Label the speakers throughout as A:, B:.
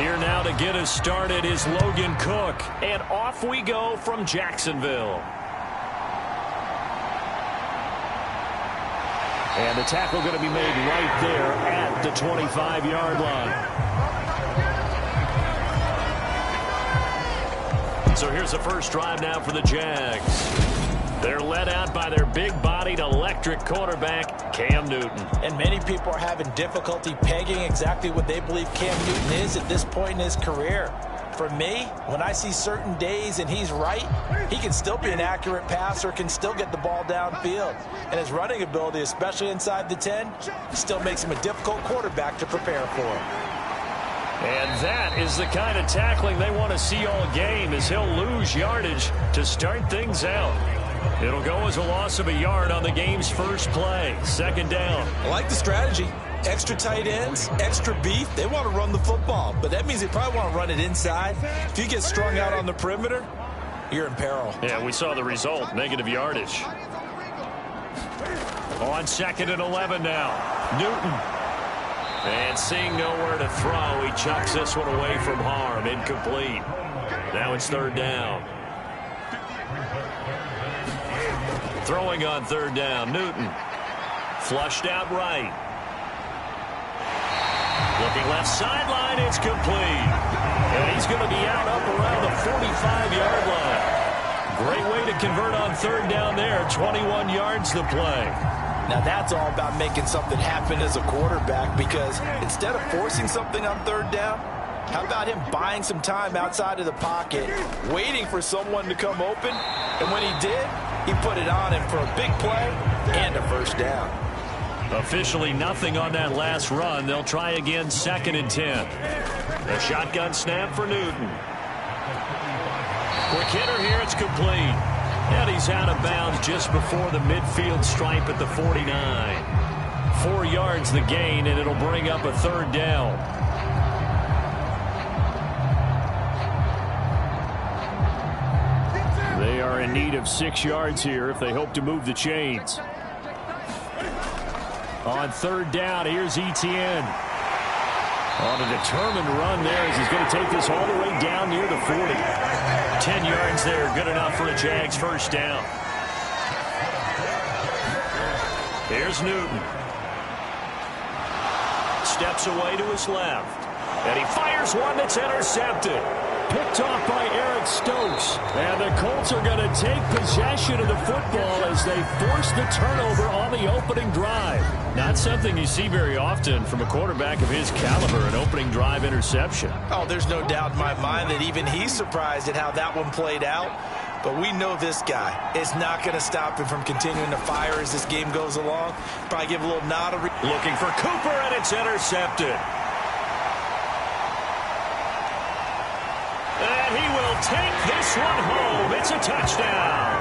A: Here now to get us started is Logan Cook. And off we go from Jacksonville. And the tackle going to be made right there at the 25-yard line. So here's the first drive now for the Jags. They're led out by their big-bodied electric quarterback, Cam Newton.
B: And many people are having difficulty pegging exactly what they believe Cam Newton is at this point in his career. For me, when I see certain days and he's right, he can still be an accurate passer, can still get the ball downfield. And his running ability, especially inside the 10, still makes him a difficult quarterback to prepare for.
A: And that is the kind of tackling they want to see all game, as he'll lose yardage to start things out. It'll go as a loss of a yard on the game's first play. Second down.
B: I like the strategy. Extra tight ends, extra beef. They want to run the football, but that means they probably want to run it inside. If you get strung out on the perimeter, you're in peril.
A: Yeah, we saw the result. Negative yardage. On 2nd and 11 now. Newton. And seeing nowhere to throw, he chucks this one away from harm. Incomplete. Now it's 3rd down. Throwing on 3rd down. Newton. Flushed out right. Looking left sideline, it's complete. And he's going to be out up around the 45-yard line. Great way to convert on 3rd down there. 21 yards to play.
B: Now that's all about making something happen as a quarterback, because instead of forcing something on 3rd down, how about him buying some time outside of the pocket, waiting for someone to come open, and when he did, he put it on him for a big play and a 1st down.
A: Officially nothing on that last run. They'll try again 2nd and 10. A shotgun snap for Newton. Quick hitter here, it's complete. And he's out of bounds just before the midfield stripe at the 49. 4 yards the gain, and it'll bring up a 3rd down. They are in need of 6 yards here if they hope to move the chains. On 3rd down, here's Etienne. On a determined run there as he's going to take this all the way down near the 40. 10 yards there, good enough for a Jags 1st down. Here's Newton. Steps away to his left. And he fires one that's intercepted. Picked off by Eric Stokes. And the Colts are going to take possession of the football as they force the turnover on the opening drive. Not something you see very often from a quarterback of his caliber, an opening drive interception.
B: Oh, there's no doubt in my mind that even he's surprised at how that one played out. But we know this guy is not going to stop him from continuing to fire as this game goes along. Probably give a little nod.
A: Looking for Cooper, and it's intercepted. And he will take this one home. It's a touchdown.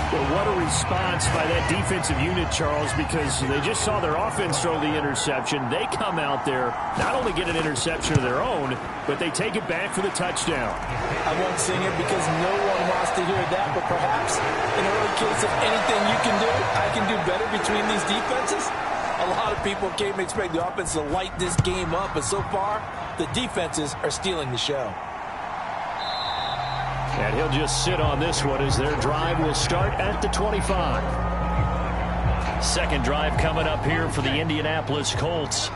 A: Well, what a response by that defensive unit, Charles, because they just saw their offense throw the interception. They come out there, not only get an interception of their own, but they take it back for the touchdown.
B: I won't sing it because no one wants to hear that, but perhaps in early case of anything you can do, I can do better between these defenses. A lot of people came to expect the offense to light this game up, but so far, the defenses are stealing the show.
A: And he'll just sit on this one as their drive will start at the 25. Second drive coming up here for the Indianapolis Colts.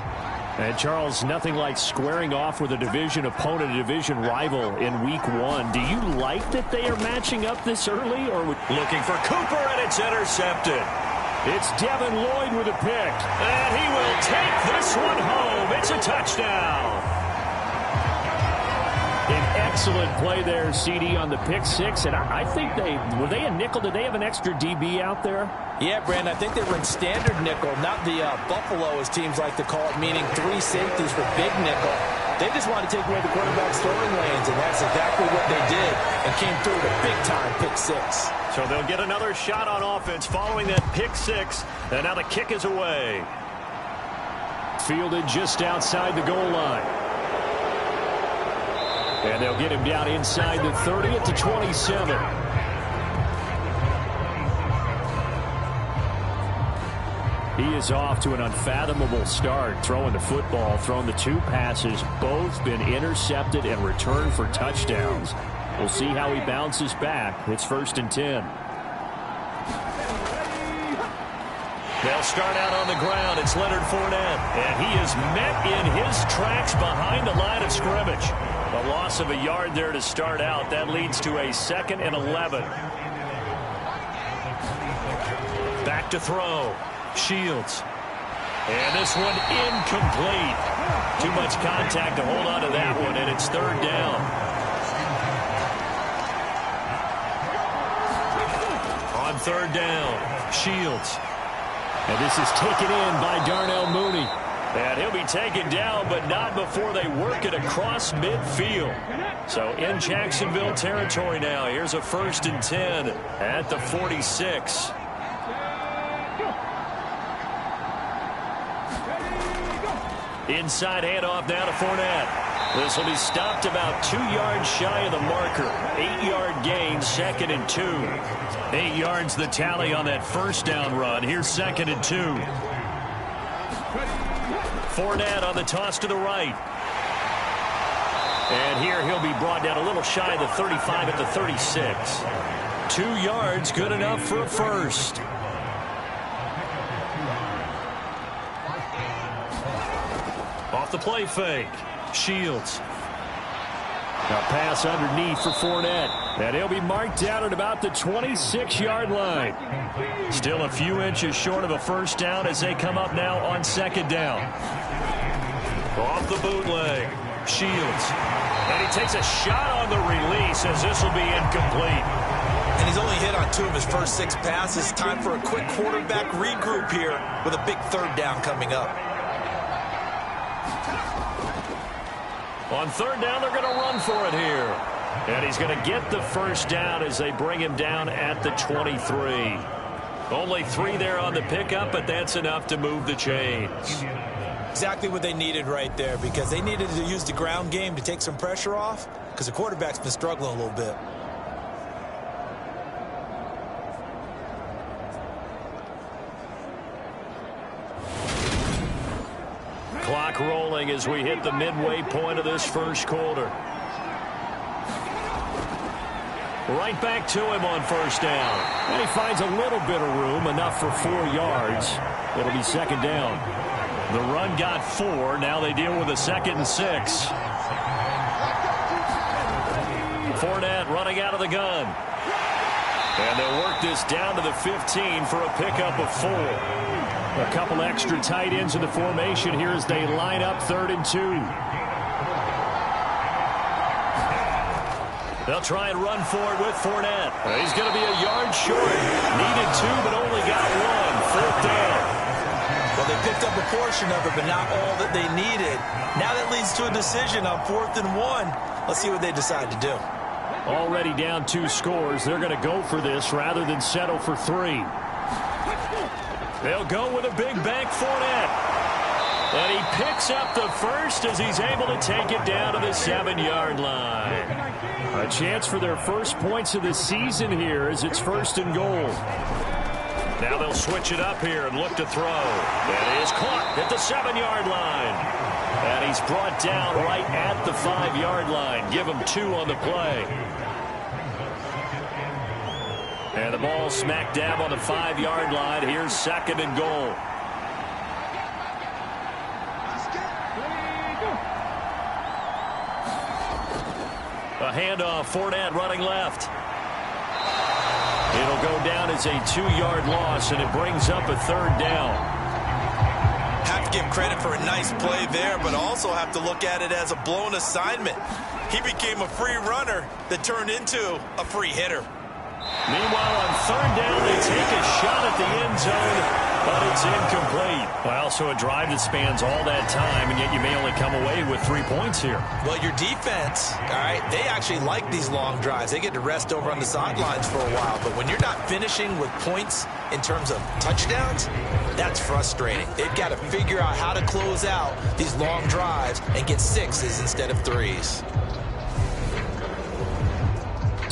A: And, Charles, nothing like squaring off with a division opponent, a division rival in Week 1. Do you like that they are matching up this early? Or looking for Cooper, and it's intercepted. It's Devin Lloyd with a pick. And he will take this one home. It's a touchdown. An excellent play there, CD, on the pick six. And I think were they a nickel? Did they have an extra DB out there?
B: Yeah, Brandon, I think they were in standard nickel, not the Buffalo, as teams like to call it, meaning 3 safeties for big nickel. They just wanted to take away the quarterback's throwing lanes, and that's exactly what they did, and came through with a big-time pick six.
A: So they'll get another shot on offense following that pick six, and now the kick is away. Fielded just outside the goal line. And they'll get him down inside the 30 at the 27. He is off to an unfathomable start, throwing the football, throwing the 2 passes, both been intercepted and returned for touchdowns. We'll see how he bounces back. It's 1st and 10. They'll start out on the ground. It's Leonard Fournette. And he is met in his tracks behind the line of scrimmage. A loss of a yard there to start out. That leads to a 2nd and 11. Back to throw. Shields. And this one incomplete. Too much contact to hold on to that one, and it's 3rd down. On 3rd down, Shields. And this is taken in by Darnell Mooney. And he'll be taken down, but not before they work it across midfield. So in Jacksonville territory now. Here's a 1st and 10 at the 46. Inside handoff now to Fournette. This will be stopped about 2 yards shy of the marker. 8-yard gain, 2nd and 2. 8 yards the tally on that 1st down run. Here's 2nd and 2. Fournette on the toss to the right. And here he'll be brought down a little shy of the 35 at the 36. 2 yards, good enough for a 1st. Off the play fake. Shields. A pass underneath for Fournette. And he'll be marked down at about the 26-yard line. Still a few inches short of a 1st down as they come up now on 2nd down. Off the bootleg. Shields. And he takes a shot on the release as this will be incomplete.
B: And he's only hit on 2 of his first 6 passes. Time for a quick quarterback regroup here with a big 3rd down coming up. On 3rd down, they're going to run for it here. And he's going to get the 1st down as they bring him down at the 23. Only 3 there on the pickup, but that's enough to move the chains.
C: Exactly what they needed right there, because they needed to use the ground game to take some pressure off, because the quarterback's been struggling a little bit.
A: Clock rolling as we hit the midway point of this 1st quarter. Right back to him on 1st down. And he finds a little bit of room, enough for 4 yards. It'll be 2nd down. The run got 4. Now they deal with a 2nd and 6. Fournette running out of the gun. And they'll work this down to the 15 for a pickup of 4. A couple extra tight ends in the formation here as they line up 3rd and 2. They'll try and run for it with Fournette. He's going to be a yard short. Needed 2, but only got 1. 4th down.
C: Well, they picked up a portion of it, but not all that they needed. Now that leads to a decision on 4th and 1. Let's see what they decide to do.
A: Already down 2 scores. They're going to go for this rather than settle for 3. They'll go with a big bank Fournette. And he picks up the 1st as he's able to take it down to the 7-yard line. A chance for their first points of the season here as it's 1st and goal. Now they'll switch it up here and look to throw. And he is caught at the 7-yard line. And he's brought down right at the 5-yard line. Give him 2 on the play. And the ball smack dab on the 5-yard line. Here's 2nd and goal. A handoff, Fournette running left. It'll go down as a 2-yard loss, and it brings up a 3rd down.
C: Have to give credit for a nice play there, but also have to look at it as a blown assignment. He became a free runner that turned into a free hitter.
A: Meanwhile, on 3rd down, they take a shot at the end zone, but it's incomplete. Well, so a drive that spans all that time, and yet you may only come away with 3 points here.
C: Well, your defense, all right, they actually like these long drives. They get to rest over on the sidelines for a while, but when you're not finishing with points in terms of touchdowns, that's frustrating. They've got to figure out how to close out these long drives and get 6s instead of 3s.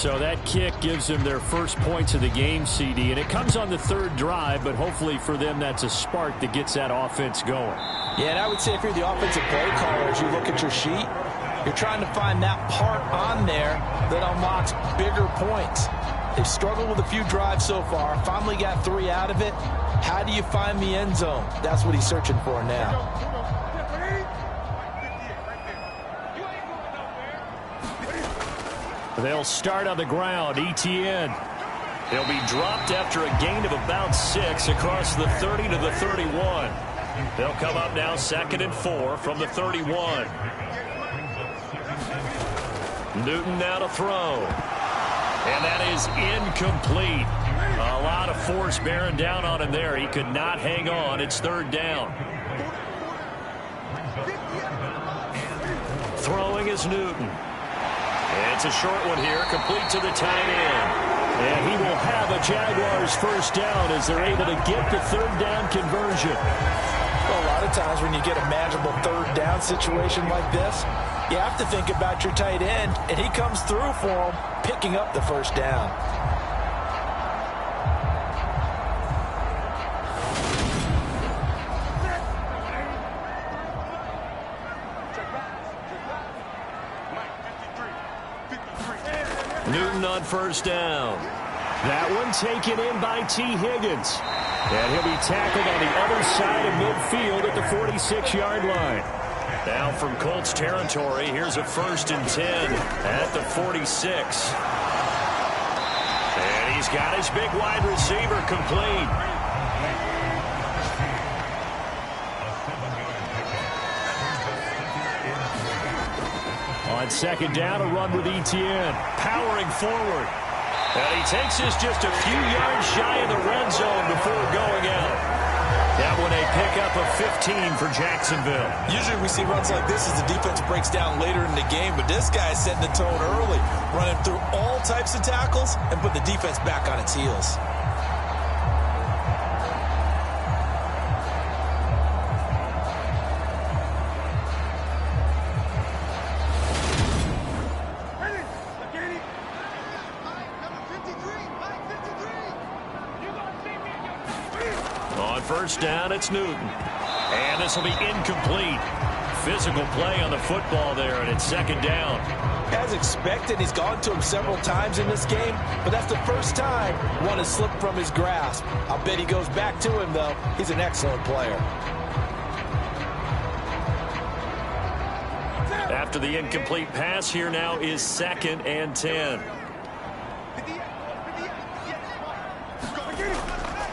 A: So that kick gives them their first points of the game, CD, and it comes on the third drive, but hopefully for them that's a spark that gets that offense going.
B: Yeah, and I would say if you're the offensive play caller, as you look at your sheet, you're trying to find that part on there that unlocks bigger points. They've struggled with a few drives so far, finally got 3 out of it. How do you find the end zone? That's what he's searching for now.
A: They'll start on the ground. Etienne. He'll be dropped after a gain of about 6 across the 30 to the 31. They'll come up now 2nd and 4 from the 31. Newton now to throw. And that is incomplete. A lot of force bearing down on him there. He could not hang on. It's 3rd down. Throwing is Newton. It's a short one here, complete to the tight end. And he will have a Jaguars first down as they're able to get the 3rd down conversion.
B: Well, a lot of times when you get a manageable 3rd down situation like this, you have to think about your tight end, and he comes through for him, picking up the 1st down.
A: Newton on 1st down. That one taken in by T. Higgins. And he'll be tackled on the other side of midfield at the 46-yard line. Now from Colts territory, here's a 1st and 10 at the 46. And he's got his big wide receiver complete. On 2nd down, a run with Etienne. Powering forward. And he takes this just a few yards shy of the red zone before going out. That one a pickup of 15 for Jacksonville.
C: Usually we see runs like this as the defense breaks down later in the game, but this guy is setting the tone early, running through all types of tackles and put the defense back on its heels.
A: On 1st down, it's Newton. And this will be incomplete. Physical play on the football there, and it's 2nd down.
B: As expected, he's gone to him several times in this game, but that's the first time one has slipped from his grasp. I'll bet he goes back to him, though. He's an excellent player.
A: After the incomplete pass, here now is 2nd and 10.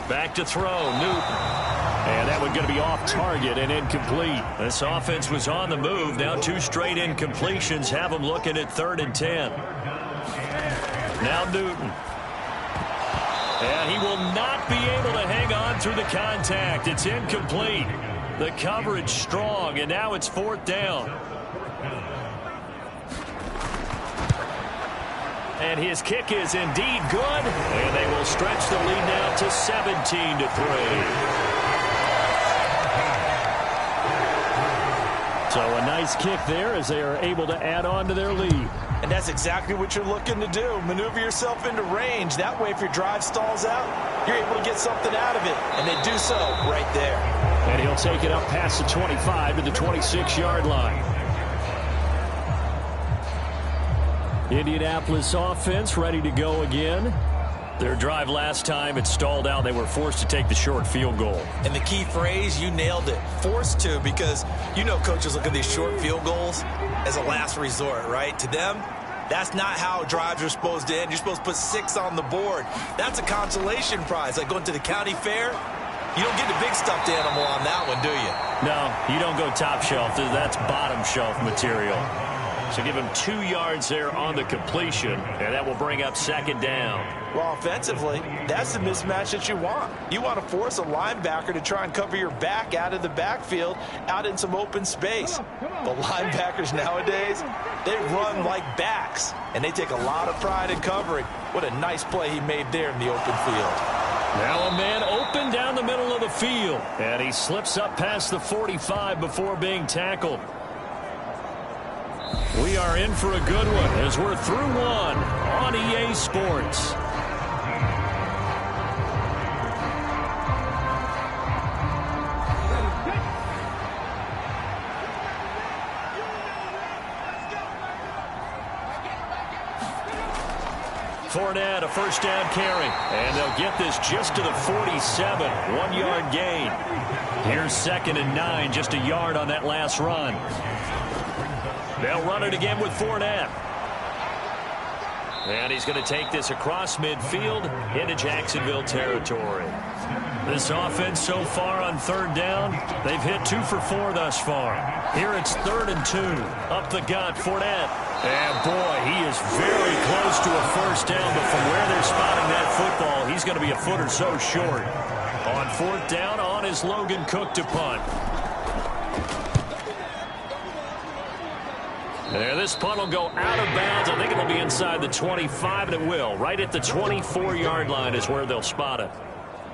A: Back to throw, Newton. And that one going to be off target and incomplete. This offense was on the move. Now 2 straight incompletions have them looking at 3rd and 10. Now Newton. And he will not be able to hang on through the contact. It's incomplete. The coverage strong, and now it's 4th down. And his kick is indeed good. And they will stretch the lead now to 17-3. So a nice kick there as they are able to add on to their lead.
B: And that's exactly what you're looking to do. Maneuver yourself into range. That way, if your drive stalls out, you're able to get something out of it. And they do so right there.
A: And he'll take it up past the 25 to the 26-yard line. Indianapolis offense ready to go again. Their drive last time, it stalled out. They were forced to take the short field goal.
C: And the key phrase, you nailed it. Forced to, because you know coaches look at these short field goals as a last resort, right? To them, that's not how drives are supposed to end. You're supposed to put 6 on the board. That's a consolation prize. Like going to the county fair, you don't get the big stuffed animal on that one, do you?
A: No, you don't go top shelf. That's bottom shelf material. So give him 2 yards there on the completion, and that will bring up 2nd down.
B: Well, offensively, that's the mismatch that you want. You want to force a linebacker to try and cover your back out of the backfield, out in some open space. The linebackers nowadays, they run like backs, and they take a lot of pride in covering. What a nice play he made there in the open field.
A: Now a man open down the middle of the field, and he slips up past the 45 before being tackled. We are in for a good one as we're through one on EA Sports. Fournette, a first down carry, and they'll get this just to the 47, 1-yard gain. Here's 2nd and 9, just a yard on that last run. They'll run it again with Fournette. And he's going to take this across midfield into Jacksonville territory. This offense so far on 3rd down, they've hit 2 for 4 thus far. Here it's 3rd and 2. Up the gut, Fournette. And boy, he is very close to a first down, but from where they're spotting that football, he's going to be a foot or so short. On 4th down, on is Logan Cook to punt. There, this punt will go out of bounds. I think it'll be inside the 25, and it will. Right at the 24-yard line is where they'll spot it.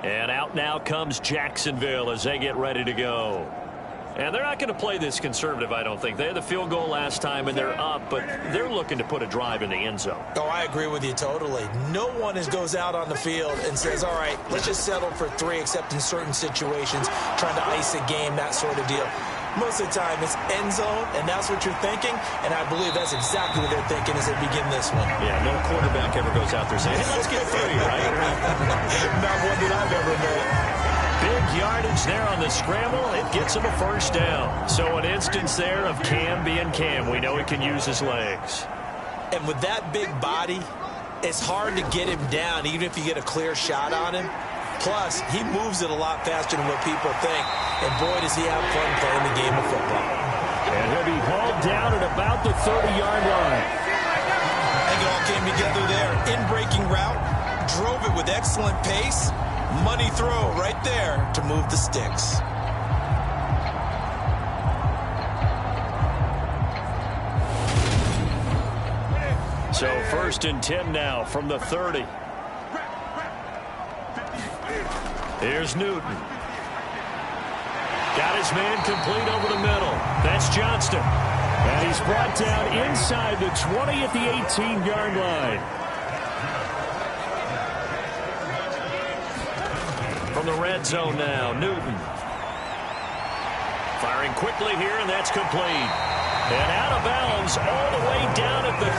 A: And out now comes Jacksonville as they get ready to go. And they're not going to play this conservative, I don't think. They had the field goal last time, and they're up, but they're looking to put a drive in the end zone.
B: Oh, I agree with you totally. No one goes out on the field and says, all right, let's just settle for 3, except in certain situations, trying to ice a game, that sort of deal. Most of the time, it's end zone, and that's what you're thinking, and I believe that's exactly what they're thinking as they begin this one.
A: Yeah, no quarterback ever goes out there saying, hey, let's get 3, right?
B: Not one that I've ever met.
A: Big yardage there on the scramble. It gets him a first down. So an instance there of Cam being Cam. We know he can use his legs.
B: And with that big body, it's hard to get him down, even if you get a clear shot on him. Plus, he moves it a lot faster than what people think. And boy, does he have fun playing the game of football.
A: And he'll be hauled down at about the 30-yard line.
B: I think it all came together there. In-breaking route, drove it with excellent pace. Money throw right there to move the sticks.
A: So 1st and 10 now from the 30. Here's Newton. Got his man complete over the middle. That's Johnston. And he's brought down inside the 20 at the 18-yard line. From the red zone now, Newton. Firing quickly here, and that's complete. And out of bounds all the way down at the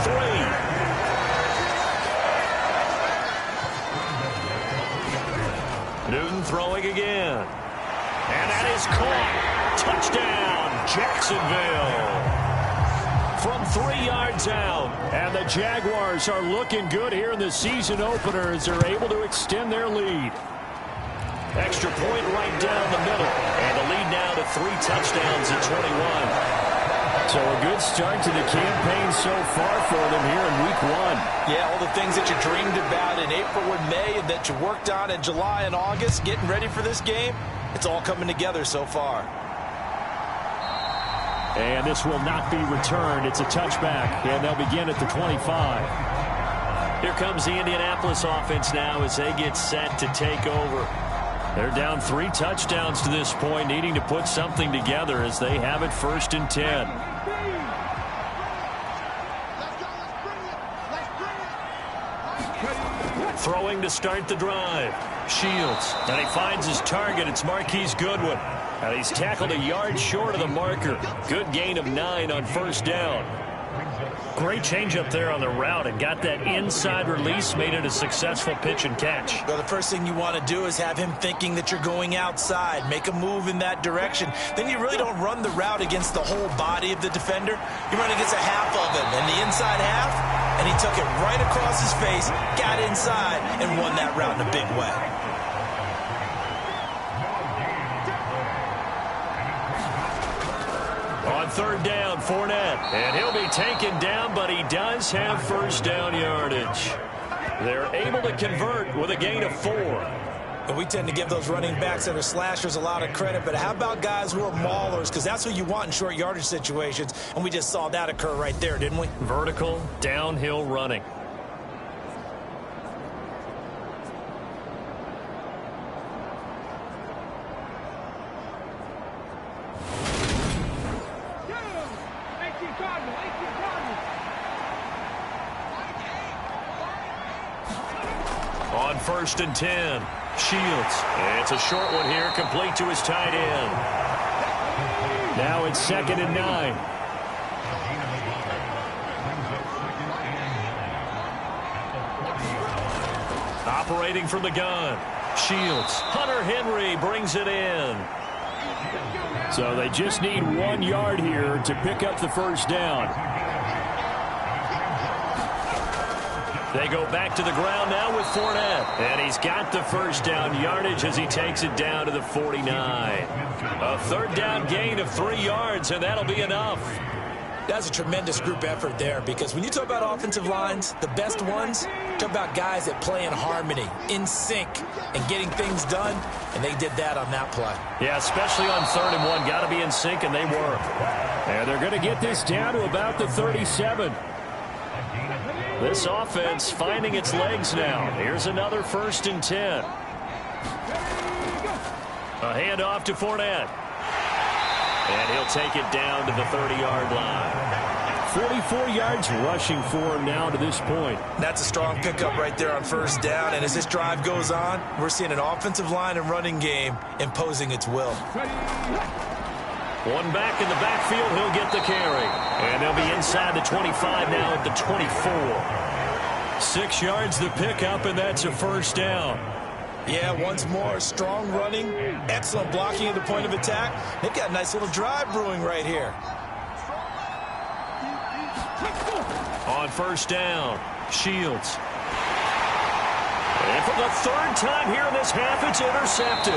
A: 3. Newton throwing again. And that is caught. Touchdown, Jacksonville. From 3 yards out. And the Jaguars are looking good here in the season opener as they're able to extend their lead. Extra point right down the middle. And the lead now to 3 touchdowns at 21. So a good start to the campaign so far for them here in week 1.
B: Yeah, all the things that you dreamed about in April and May and that you worked on in July and August, getting ready for this game, it's all coming together so far.
A: And this will not be returned. It's a touchback, and they'll begin at the 25. Here comes the Indianapolis offense now as they get set to take over. They're down 3 touchdowns to this point, needing to put something together as they have it 1st and 10. Throwing to start the drive. Shields. And he finds his target. It's Marquise Goodwin. And he's tackled a yard short of the marker. Good gain of 9 on 1st down. Great change up there on the route and got that inside release, made it a successful pitch and catch.
B: Well, the first thing you want to do is have him thinking that you're going outside, make a move in that direction. Then you really don't run the route against the whole body of the defender. You run against a half of him, and the inside half, and he took it right across his face, got inside, and won that route in a big way.
A: On 3rd down, Fournette. And he'll be taken down, but he does have 1st down yardage. They're able to convert with a gain of 4.
B: And we tend to give those running backs that are slashers a lot of credit, but how about guys who are maulers? Because that's what you want in short yardage situations, and we just saw that occur right there, didn't we?
A: Vertical, downhill running. On 1st and 10, Shields. It's a short one here, complete to his tight end. Now it's 2nd and 9. Operating from the gun, Shields. Hunter Henry brings it in. So they just need 1 yard here to pick up the first down. They go back to the ground now with Fournette. And he's got the first down yardage as he takes it down to the 49. A 3rd down gain of 3 yards, and that'll be enough.
B: That's a tremendous group effort there, because when you talk about offensive lines, the best ones, talk about guys that play in harmony, in sync, and getting things done, and they did that on that play.
A: Yeah, especially on 3rd and 1. Got to be in sync, and they were. And they're going to get this down to about the 37. This offense finding its legs now. Here's another 1st and 10. A handoff to Fournette. And he'll take it down to the 30-yard line. 44 yards rushing for him now to this point.
B: That's a strong pickup right there on 1st down. And as this drive goes on, we're seeing an offensive line and running game imposing its will.
A: One back in the backfield, he'll get the carry. And they'll be inside the 25 now at the 24. 6 yards the pickup, and that's a 1st down.
B: Yeah, once more, strong running, excellent blocking at the point of attack. They've got a nice little drive brewing right here.
A: On 1st down, Shields. And for the 3rd time here in this half, it's intercepted.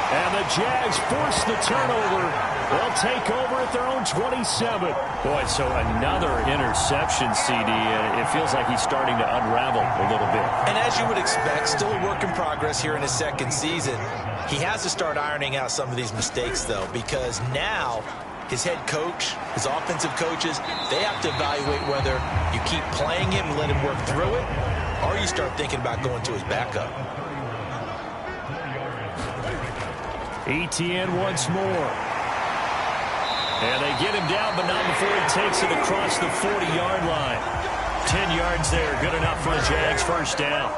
A: And the Jags force the turnover. They'll take over at their own 27. Boy, so another interception, CD. It feels like he's starting to unravel a little bit.
B: And as you would expect, still a work in progress here in his 2nd season. He has to start ironing out some of these mistakes, though, because now his head coach, his offensive coaches, they have to evaluate whether you keep playing him and let him work through it, or you start thinking about going to his backup.
A: ETN once more. And they get him down, but not before he takes it across the 40-yard line. 10 yards there, good enough for a Jags 1st down.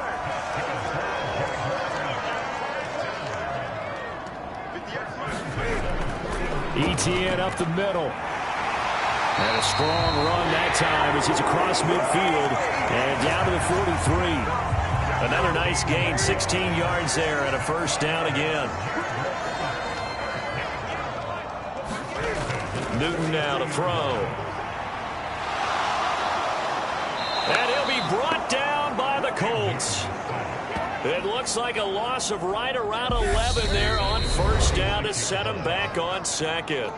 A: ETN up the middle. And a strong run that time as he's across midfield and down to the 43. Another nice gain, 16 yards there and a 1st down again. Newton now to throw. And he'll be brought down by the Colts. It looks like a loss of right around 11 there on 1st down to set him back on 2nd.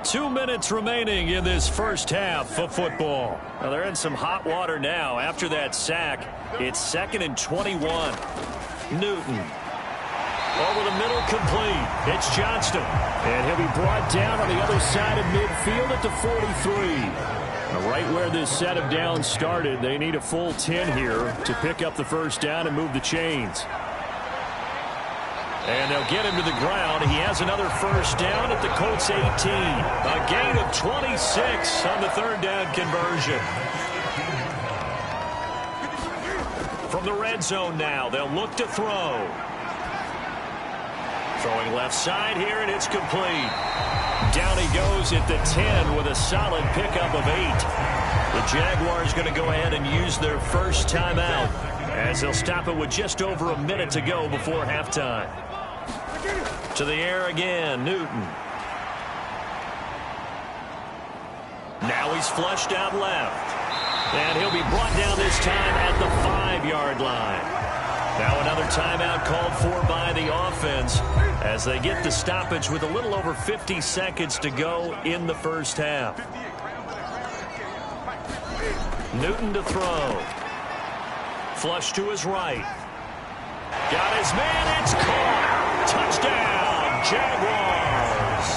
A: 2 minutes remaining in this 1st half of football. Now they're in some hot water now. After that sack, it's 2nd and 21. Newton. Over the middle, complete. It's Johnston. And he'll be brought down on the other side of midfield at the 43. Right where this set of downs started, they need a full 10 here to pick up the 1st down and move the chains. And they'll get him to the ground. He has another 1st down at the Colts 18. A gain of 26 on the 3rd down conversion. From the red zone now, they'll look to throw. Throwing left side here, and it's complete. Down he goes at the 10 with a solid pickup of 8. The Jaguars going to go ahead and use their 1st timeout as they'll stop it with just over a minute to go before halftime. To the air again, Newton. Now he's flushed out left. And he'll be brought down this time at the 5-yard line. Now another timeout called for by the offense as they get the stoppage with a little over 50 seconds to go in the 1st half. Newton to throw. Flush to his right. Got his man. It's caught. Touchdown, Jaguars.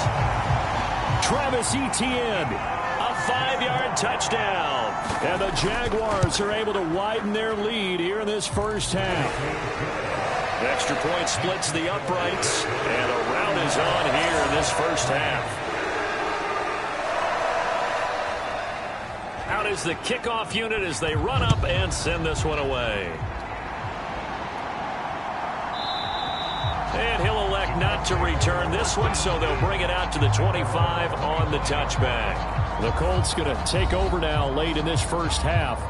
A: Travis Etienne, a 5-yard touchdown. And the Jaguars are able to widen their lead here in this 1st half. The extra point splits the uprights, and a rout is on here in this 1st half. Out is the kickoff unit as they run up and send this one away. And he'll elect not to return this one, so they'll bring it out to the 25 on the touchback. The Colts going to take over now late in this first half.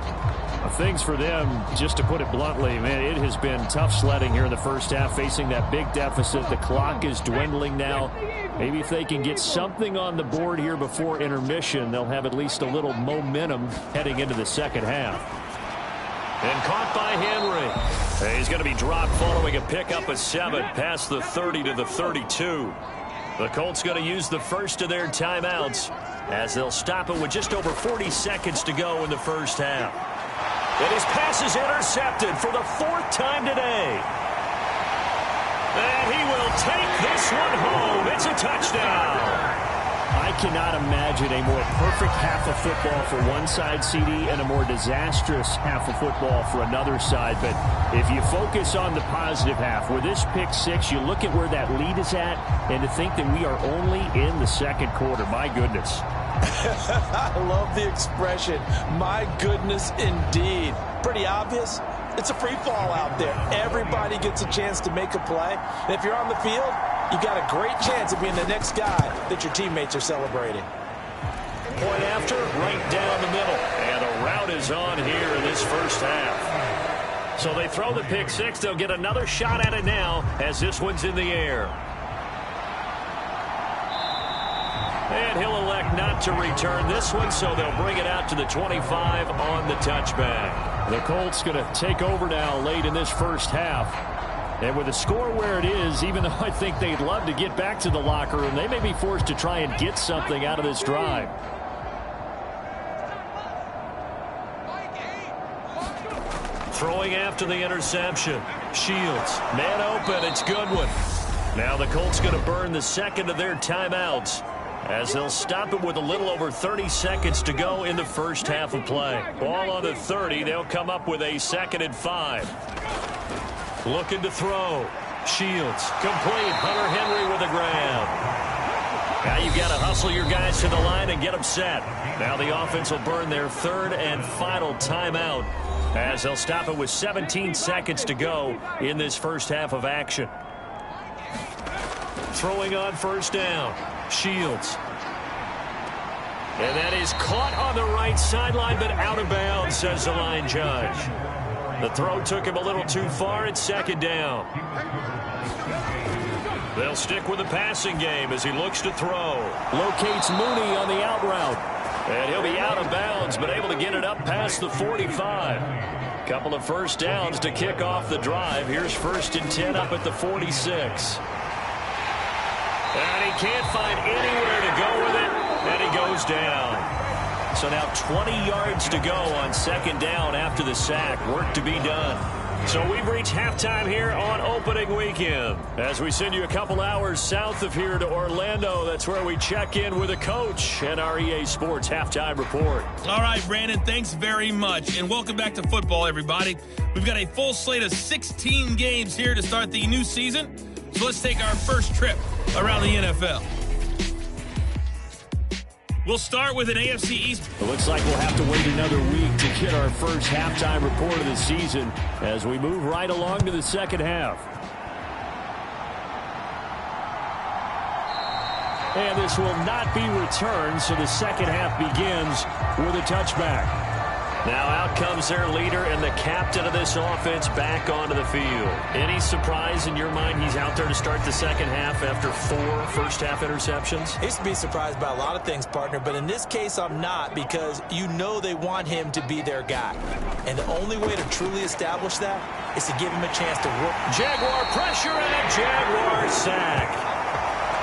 A: Things for them, just to put it bluntly, man, it has been tough sledding here in the first half, facing that big deficit. The clock is dwindling now. Maybe if they can get something on the board here before intermission, they'll have at least a little momentum heading into the second half. And caught by Henry. He's going to be dropped following a pickup of 7 past the 30 to the 32. The Colts going to use the first of their timeouts as they'll stop it with just over 40 seconds to go in the first half. And his pass is intercepted for the 4th time today. And he will take this one home. It's a touchdown. I cannot imagine a more perfect half of football for one side, CD, and a more disastrous half of football for another side. But if you focus on the positive half, with this pick 6, you look at where that lead is at, and to think that we are only in the second quarter. My goodness.
B: I love the expression, my goodness indeed. Pretty obvious. It's a free fall out there. Everybody gets a chance to make a play. And if you're on the field, you got a great chance of being the next guy that your teammates are celebrating.
A: Point after, right down the middle. And a route is on here in this first half. So they throw the pick 6. They'll get another shot at it now as this one's in the air. And he'll elect not to return this one, so they'll bring it out to the 25 on the touchback. The Colts going to take over now late in this first half. And with the score where it is, even though I think they'd love to get back to the locker room, they may be forced to try and get something out of this drive. Throwing after the interception. Shields, man open, it's Goodwin. Now the Colts going to burn the second of their timeouts, as they'll stop it with a little over 30 seconds to go in the first half of play. Ball on the 30. They'll come up with a 2nd and 5. Looking to throw. Shields. Complete. Hunter Henry with a grab. Now you've got to hustle your guys to the line and get them set. Now the offense will burn their 3rd and final timeout, as they'll stop it with 17 seconds to go in this first half of action. Throwing on first down. Shields. And that is caught on the right sideline, but out of bounds, says the line judge. The throw took him a little too far. It's 2nd down. They'll stick with the passing game as he looks to throw. Locates Mooney on the out route. And he'll be out of bounds, but able to get it up past the 45. Couple of first downs to kick off the drive. Here's 1st and 10 up at the 46. And he can't find anywhere to go with it, and he goes down. So now 20 yards to go on 2nd down after the sack. Work to be done. So we've reached halftime here on opening weekend, as we send you a couple hours south of here to Orlando. That's where we check in with a coach and our EA Sports halftime report.
D: All right, Brandon, thanks very much, and welcome back to football, everybody. We've got a full slate of 16 games here to start the new season. So let's take our first trip around the NFL. We'll start with an AFC East.
A: It looks like we'll have to wait another week to get our first halftime report of the season as we move right along to the second half. And this will not be returned, so the second half begins with a touchback. Now out comes their leader and the captain of this offense back onto the field. Any surprise in your mind he's out there to start the second half after 4 first-half interceptions?
B: I used to be surprised by a lot of things, partner, but in this case I'm not, because you know they want him to be their guy. And the only way to truly establish that is to give him a chance to work.
A: Jaguar pressure and a Jaguar sack.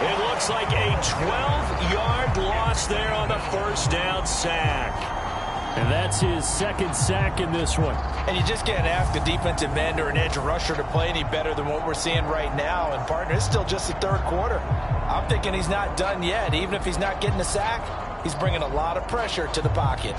A: It looks like a 12-yard loss there on the first down sack. And that's his 2nd sack in this one.
B: And you just can't ask a defensive end or an edge rusher to play any better than what we're seeing right now. And, partner, it's still just the 3rd quarter. I'm thinking he's not done yet. Even if he's not getting a sack, he's bringing a lot of pressure to the pocket.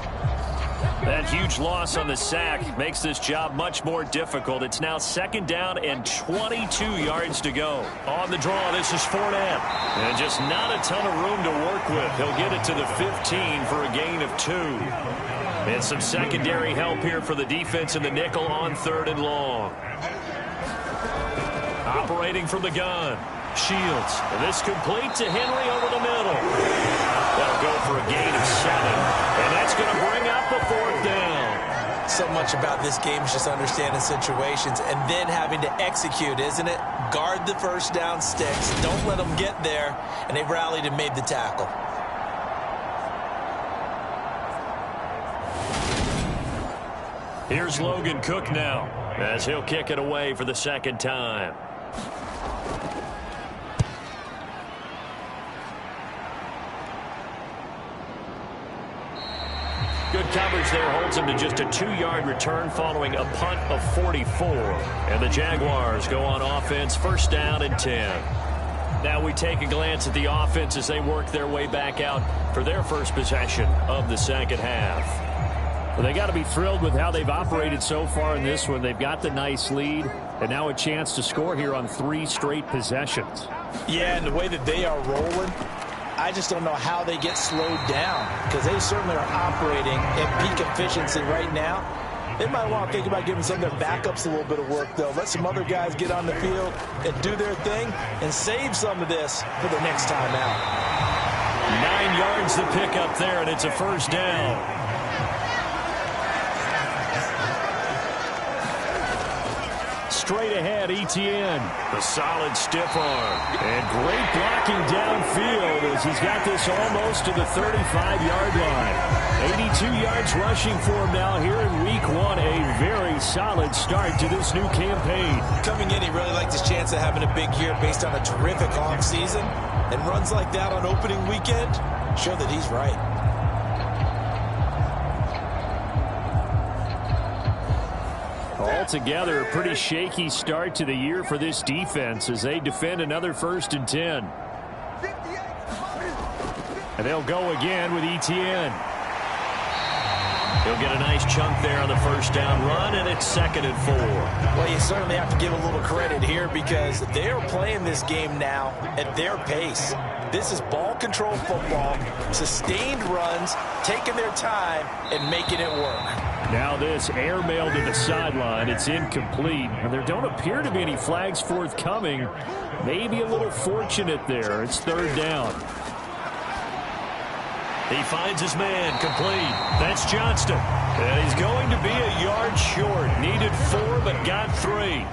A: That huge loss on the sack makes this job much more difficult. It's now 2nd down and 22 yards to go. On the draw, this is Fournette. And just not a ton of room to work with. He'll get it to the 15 for a gain of 2. And some secondary help here for the defense in the nickel on 3rd and long. Operating from the gun. Shields. And this complete to Henry over the middle. That'll go for a gain of 7. And that's going to bring up the 4th down.
B: So much about this game is just understanding situations and then having to execute, isn't it? Guard the first down sticks. Don't let them get there. And they rallied and made the tackle.
A: Here's Logan Cook now as he'll kick it away for the 2nd time. Good coverage there holds him to just a 2-yard return following a punt of 44. And the Jaguars go on offense, 1st down and 10. Now we take a glance at the offense as they work their way back out for their first possession of the 2nd half. Well, they got to be thrilled with how they've operated so far in this one. They've got the nice lead and now a chance to score here on 3 straight possessions.
B: Yeah, and the way that they are rolling, I just don't know how they get slowed down because they certainly are operating at peak efficiency right now. They might want to think about giving some of their backups a little bit of work, though. Let some other guys get on the field and do their thing and save some of this for the next time out.
A: 9 yards to pick up there, and it's a 1st down. Straight ahead, Etienne. The solid stiff arm. And great blocking downfield as he's got this almost to the 35-yard line. 82 yards rushing for him now here in week 1. A very solid start to this new campaign.
B: Coming in, he really likes his chance of having a big year based on a terrific offseason. And runs like that on opening weekend show that he's right.
A: Altogether, a pretty shaky start to the year for this defense as they defend another 1st and 10. And they'll go again with Etienne. He'll get a nice chunk there on the 1st down run, and it's 2nd and 4.
B: Well, you certainly have to give a little credit here because they are playing this game now at their pace. This is ball control football, sustained runs, taking their time, and making it work.
A: Now this airmail to the sideline. It's incomplete. And there don't appear to be any flags forthcoming. Maybe a little fortunate there. It's 3rd down. He finds his man complete. That's Johnston. And he's going to be a yard short. Needed 4, but got 3.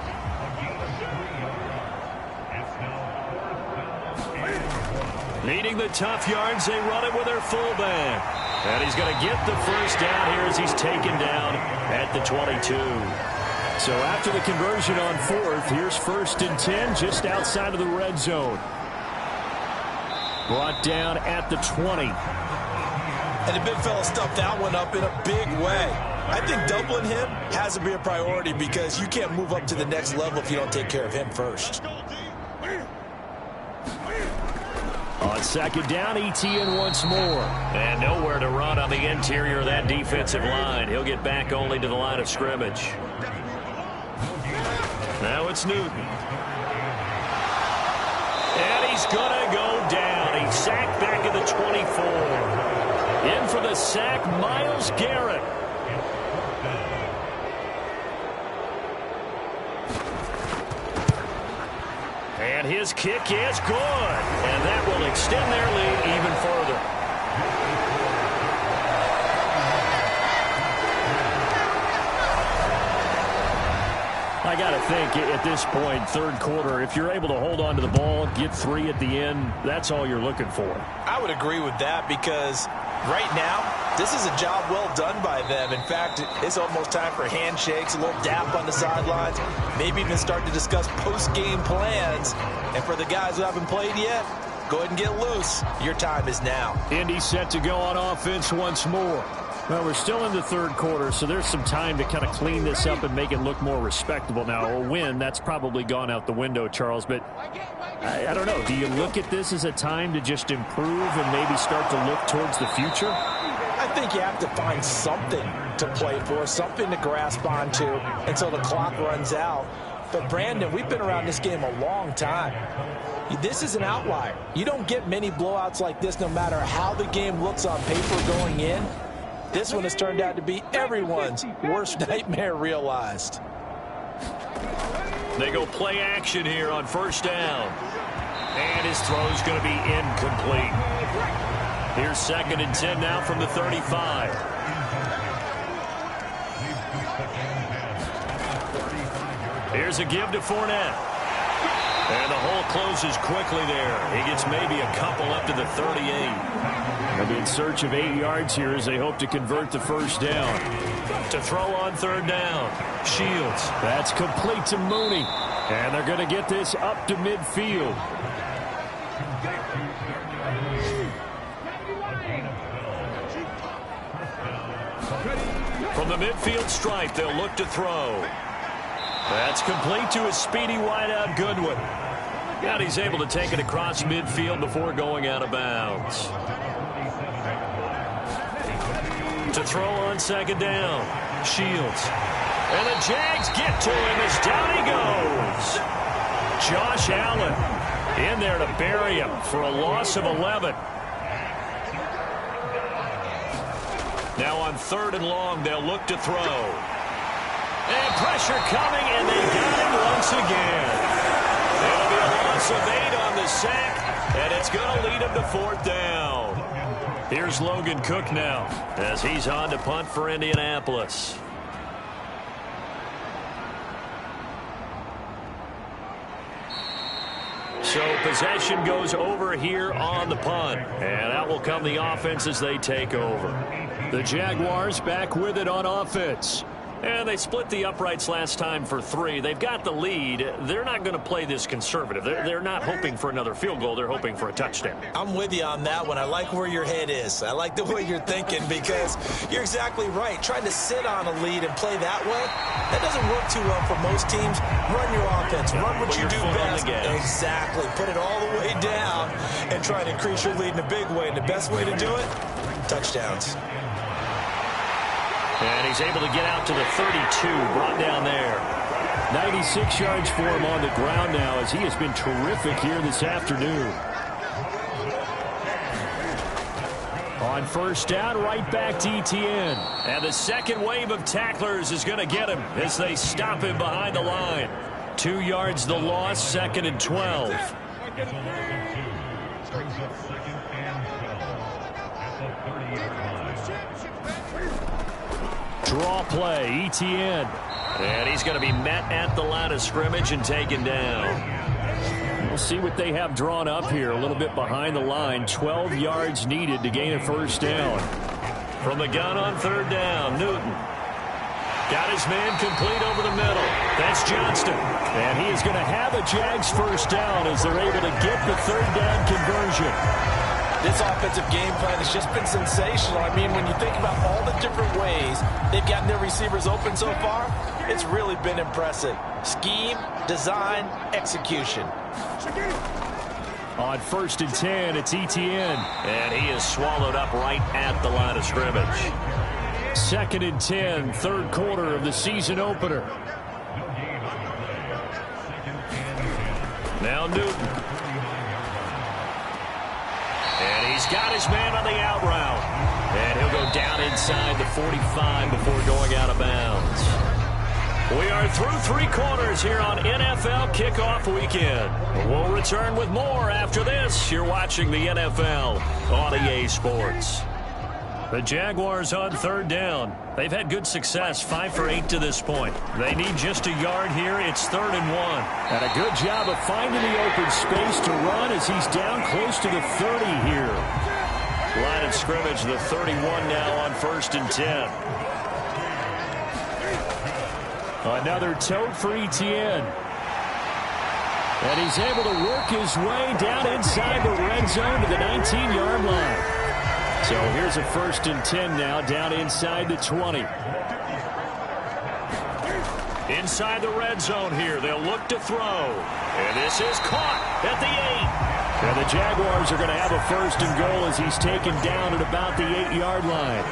A: Needing the tough yards, they run it with their fullback. And he's going to get the 1st down here as he's taken down at the 22. So after the conversion on 4th, here's 1st and 10 just outside of the red zone. Brought down at the 20.
B: And the big fella stuffed that one up in a big way. I think doubling him has to be a priority because you can't move up to the next level if you don't take care of him first.
A: On 2nd down, Etienne once more. And nowhere to run on the interior of that defensive line. He'll get back only to the line of scrimmage. Now it's Newton. And he's going to go down. He's sacked back at the 24. In for the sack, Myles Garrett. And his kick is good. And that will extend their lead even further. I got to think at this point, 3rd quarter, if you're able to hold on to the ball, get 3 at the end, that's all you're looking for.
B: I would agree with that because right now, this is a job well done by them. In fact, it's almost time for handshakes, a little dap on the sidelines, maybe even start to discuss post-game plans. And for the guys who haven't played yet, go ahead and get loose. Your time is now.
A: Indy set to go on offense once more. Well, we're still in the 3rd quarter, so there's some time to kind of clean this up and make it look more respectable. Now, a win, that's probably gone out the window, Charles, but I don't know. Do you look at this as a time to just improve and maybe start to look towards the future?
B: I think you have to find something to play for, something to grasp onto until the clock runs out. But, Brandon, we've been around this game a long time. This is an outlier. You don't get many blowouts like this no matter how the game looks on paper going in. This one has turned out to be everyone's worst nightmare realized.
A: They go play action here on first down. And his throw's going to be incomplete. Here's 2nd and 10 now from the 35. Here's a give to Fournette. And the hole closes quickly there. He gets maybe a couple up to the 38. They'll be in search of 8 yards here as they hope to convert the first down. To throw on 3rd down. Shields. That's complete to Mooney. And they're going to get this up to midfield. From the midfield stripe, they'll look to throw. That's complete to a speedy wideout Goodwin. And he's able to take it across midfield before going out of bounds. To throw on 2nd down. Shields. And the Jags get to him as down he goes. Josh Allen in there to bury him for a loss of 11. Now on 3rd and long, they'll look to throw. And pressure coming, and they got him once again. It'll be a loss of 8 on the sack, and it's going to lead him to 4th down. Here's Logan Cook now as he's on to punt for Indianapolis. So possession goes over here on the punt, and out will come the offense as they take over. The Jaguars back with it on offense. And they split the uprights last time for 3. They've got the lead. They're not going to play this conservative. They're not hoping for another field goal. They're hoping for a touchdown.
B: I'm with you on that one. I like where your head is. I like the way you're thinking because you're exactly right. Trying to sit on a lead and play that way, that doesn't work too well for most teams. Run your offense. Run what you do best. Exactly. Put it all the way down and try to increase your lead in a big way. And the best way to do it, touchdowns.
A: And he's able to get out to the 32, brought down there. 96 yards for him on the ground now as he has been terrific here this afternoon. On first down, right back to Etienne. And the second wave of tacklers is going to get him as they stop him behind the line. 2 yards the loss, 2nd and 12. Draw play, Etienne. And he's going to be met at the line of scrimmage and taken down. We'll see what they have drawn up here. A little bit behind the line. 12 yards needed to gain a first down. From the gun on 3rd down, Newton. Got his man complete over the middle. That's Johnston. And he is going to have a Jags first down as they're able to get the 3rd down conversion.
B: This offensive game plan has just been sensational. I mean, when you think about all the different ways they've gotten their receivers open so far, it's really been impressive. Scheme, design, execution.
A: On 1st and 10, it's Etienne. And he is swallowed up right at the line of scrimmage. 2nd and 10, 3rd quarter of the season opener. Now Newton. And he's got his man on the out route. And he'll go down inside the 45 before going out of bounds. We are through 3 quarters here on NFL Kickoff Weekend. We'll return with more after this. You're watching the NFL on EA Sports. The Jaguars on 3rd down. They've had good success, 5 for 8 to this point. They need just a yard here. It's 3rd and 1. And a good job of finding the open space to run as he's down close to the 30 here. Line of scrimmage, the 31 now on 1st and 10. Another tote for Etienne. And he's able to work his way down inside the red zone to the 19-yard line. So here's a 1st and 10 now, down inside the 20. Inside the red zone here, they'll look to throw. And this is caught at the 8. And the Jaguars are going to have a 1st and goal as he's taken down at about the 8-yard line.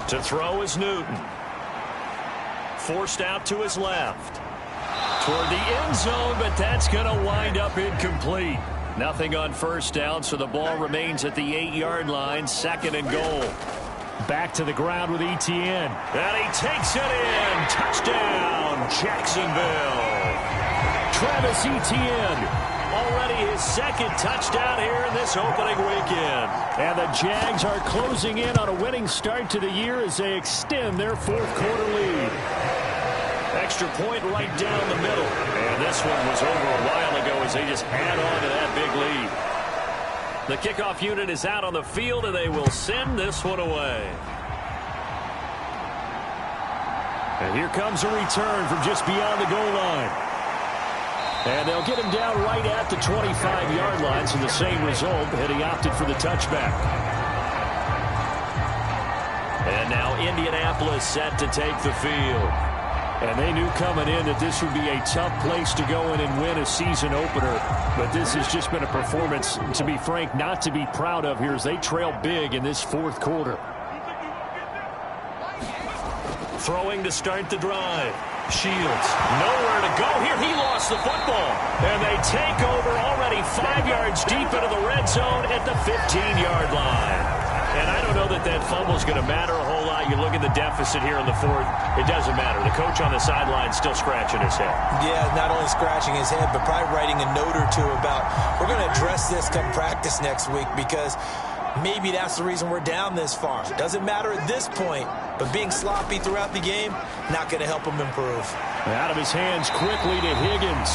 A: To throw is Newton. Forced out to his left. Toward the end zone, but that's going to wind up incomplete. Nothing on 1st down, so the ball remains at the 8-yard line, 2nd and goal. Back to the ground with Etienne. And he takes it in. Touchdown, Jacksonville. Travis Etienne. Already his second touchdown here in this opening weekend. And the Jags are closing in on a winning start to the year as they extend their fourth quarter lead. Extra point right down the middle. And this one was over a while ago as they just add on to that big lead. The kickoff unit is out on the field, and they will send this one away. And here comes a return from just beyond the goal line. And they'll get him down right at the 25-yard line, so the same result, had he opted for the touchback. And now Indianapolis set to take the field. And they knew coming in that this would be a tough place to go in and win a season opener. But this has just been a performance, to be frank, not to be proud of here as they trail big in this fourth quarter. Throwing to start the drive. Shields, nowhere to go here. He lost the football. And they take over already 5 yards deep into the red zone at the 15-yard line. And I don't know that that fumble is going to matter a whole lot. You look at the deficit here in the fourth. It doesn't matter. The coach on the sideline still scratching his head. Yeah, not only scratching his head, but probably writing a note or two about, we're going to address this come practice next week because maybe that's the reason we're down this far. Doesn't matter at this point, but being sloppy throughout the game, not going to help him improve. Out of his hands quickly to Higgins.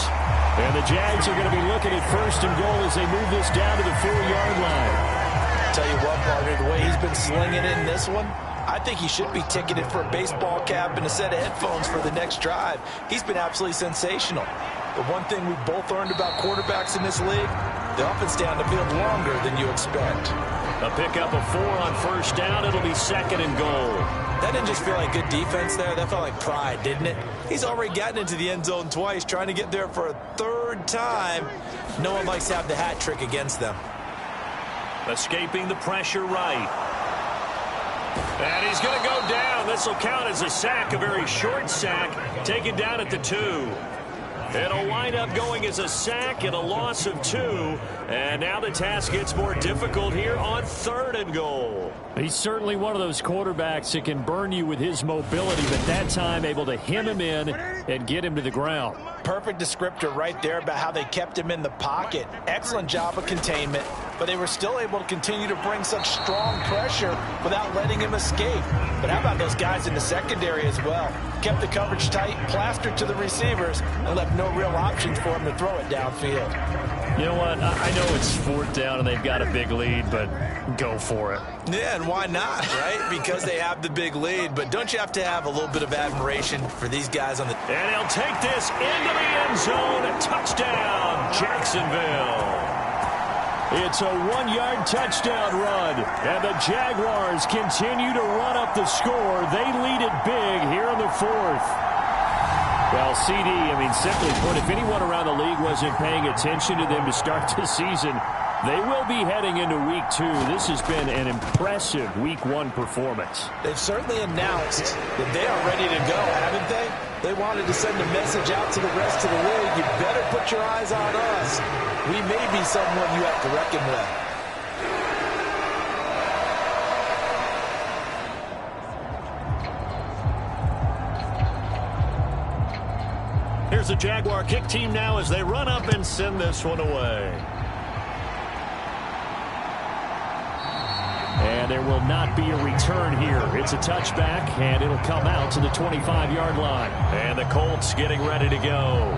A: And the Jags are going to be looking at first and goal as they move this down to the 4-yard line. Tell you what, partner, the way he's been slinging it in this one, I think he should be ticketed for a baseball cap and a set of headphones for the next drive. He's been absolutely sensational. The one thing we've both learned about quarterbacks in this league, they often stay on the field longer than you expect. A pickup of 4 on first down. It'll be second and goal. That didn't just feel like good defense there. That felt like pride, didn't it? He's already gotten into the end zone twice, trying to get there for a third time. No one likes to have the hat trick against them. Escaping the pressure right. And he's going to go down. This will count as a sack, a very short sack, taken down at the 2. It'll wind up going as a sack and a loss of 2. And now the task gets more difficult here on third and goal. He's certainly one of those quarterbacks that can burn you with his mobility, but that time able to hem him in and get him to the ground. Perfect descriptor right there about how they kept him in the pocket. Excellent job of containment, but they were still able to continue to bring such strong pressure without letting him escape. But how about those guys in the secondary as well? Kept the coverage tight, plastered to the receivers, and left no real options for him to throw it downfield. You know what? I know it's fourth down and they've got a big lead, but go for it. Yeah, and why not, right? Because they have the big lead, but don't you have to have a little bit of admiration for these guys on the... And he'll take this into the end zone. A touchdown, Jacksonville. It's a 1-yard touchdown run, and the Jaguars continue to run up the score. They lead it big here in the fourth. Well, CD, simply put, if anyone around the league wasn't paying attention to them to start the season, they will be heading into week 2. This has been an impressive week 1 performance. They've certainly announced that they are ready to go, haven't they? They wanted to send a message out to the rest of the league. You better put your eyes on us. We may be someone you have to reckon with. Here's the Jaguar kick team now as they run up and send this one away. And there will not be a return here. It's a touchback, and it'll come out to the 25-yard line. And the Colts getting ready to go.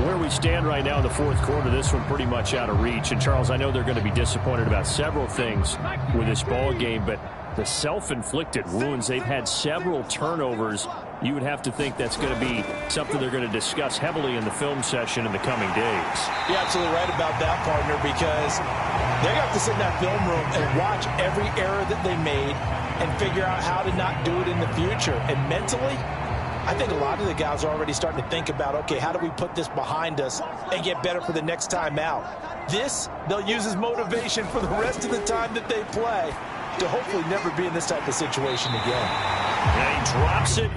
A: Where we stand right now in the fourth quarter, this one pretty much out of reach. And, Charles, I know they're going to be disappointed about several things with this ball game, but the self-inflicted wounds, they've had several turnovers. You would have to think that's going to be something they're going to discuss heavily in the film session in the coming days. You're absolutely right about that, partner, because they have to sit in that film room and watch every error that they made and figure out how to not do it in the future. And mentally, I think a lot of the guys are already starting to think about, okay, how do we put this behind us and get better for the next time out? This, they'll use as motivation for the rest of the time that they play to hopefully never be in this type of situation again. And he drops it.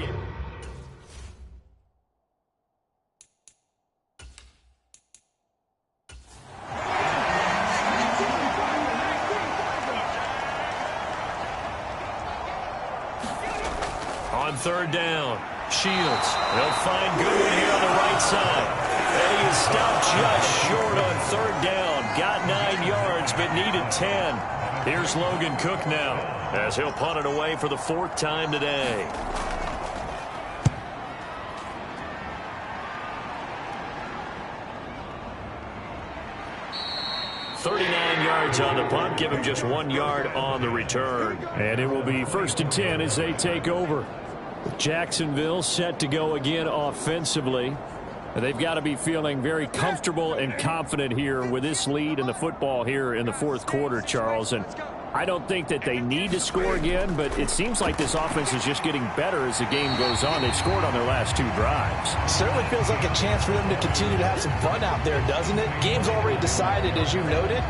A: On third down, Shields. They'll find Goodwin here on the right side. And he is stopped just short on third down. Got 9 yards, but needed 10. Here's Logan Cook now, as he'll punt it away for the 4th time today. On the punt, give him just 1 yard on the return. And it will be 1st and 10 as they take over. Jacksonville set to go again offensively. They've got to be feeling very comfortable and confident here with this lead in the football here in the 4th quarter, Charles. And I don't think that they need to score again, but it seems like this offense is just getting better as the game goes on. They've scored on their last 2 drives.
B: Certainly feels like a chance for them to continue to have some fun out there, doesn't it? Game's already decided, as you noted.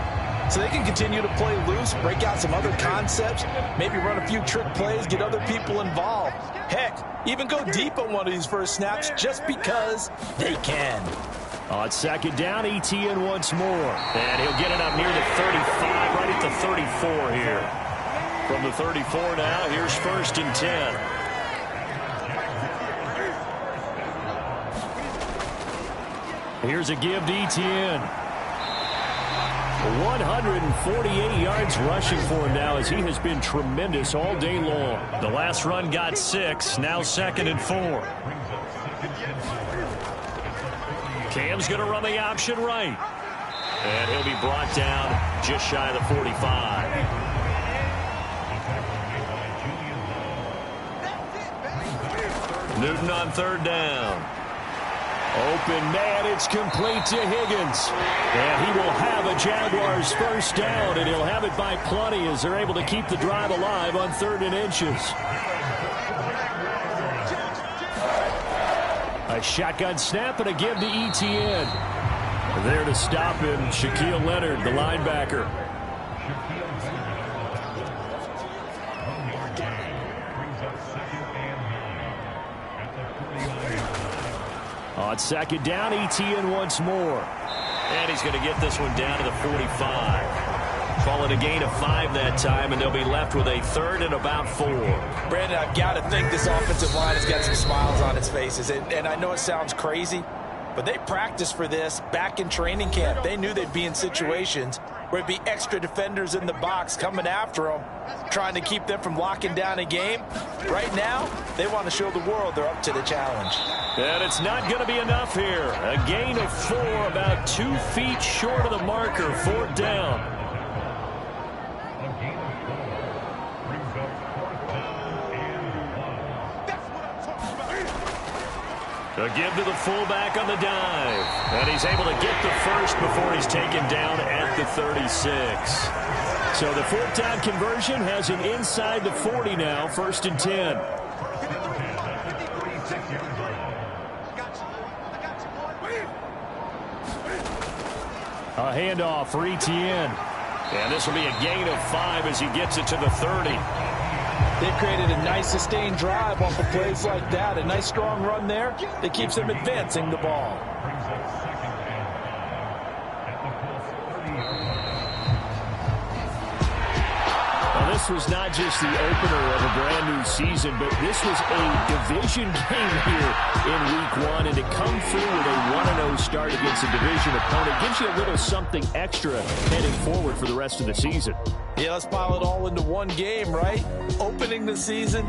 B: So they can continue to play loose, break out some other concepts, maybe run a few trick plays, get other people involved. Heck, even go deep on one of these first snaps just because they can.
A: On 2nd down, Etienne once more. And he'll get it up near the 35, right at the 34 here. From the 34 now, here's 1st and 10. Here's a give to Etienne. 148 yards rushing for him now, as he has been tremendous all day long. The last run got 6, now 2nd and 4. Cam's going to run the option right. And he'll be brought down just shy of the 45. Newton on 3rd down. Open man, it's complete to Higgins. And he will have a Jaguars 1st down, and he'll have it by plenty as they're able to keep the drive alive on 3rd and inches. A shotgun snap and a give to Etienne. There to stop him, Shaquille Leonard, the linebacker. On 2nd down, Etienne once more. And he's going to get this one down to the 45. Calling a gain of 5 that time, and they'll be left with a 3rd and about 4.
B: Brandon, I've got to think this offensive line has got some smiles on its faces. And I know it sounds crazy, but they practiced for this back in training camp. They knew they'd be in situations where it'd be extra defenders in the box coming after them, trying to keep them from locking down a game. Right now, they want to show the world they're up to the challenge.
A: And it's not going to be enough here. A gain of 4, about 2 feet short of the marker, 4th down. A give to the fullback on the dive. And he's able to get the first before he's taken down at the 36. So the 4th down conversion has him inside the 40 now, 1st and 10. A handoff for Etienne. And this will be a gain of 5 as he gets it to the 30.
B: They've created a nice sustained drive off of plays like that. A nice strong run there that keeps them advancing the ball.
A: Well, this was not just the opener of a brand new season, but this was a division game here in week 1. And to come through with a 1-0 start against a division opponent gives you a little something extra heading forward for the rest of the season.
B: Yeah, let's pile it all into one game, right? Opening the season,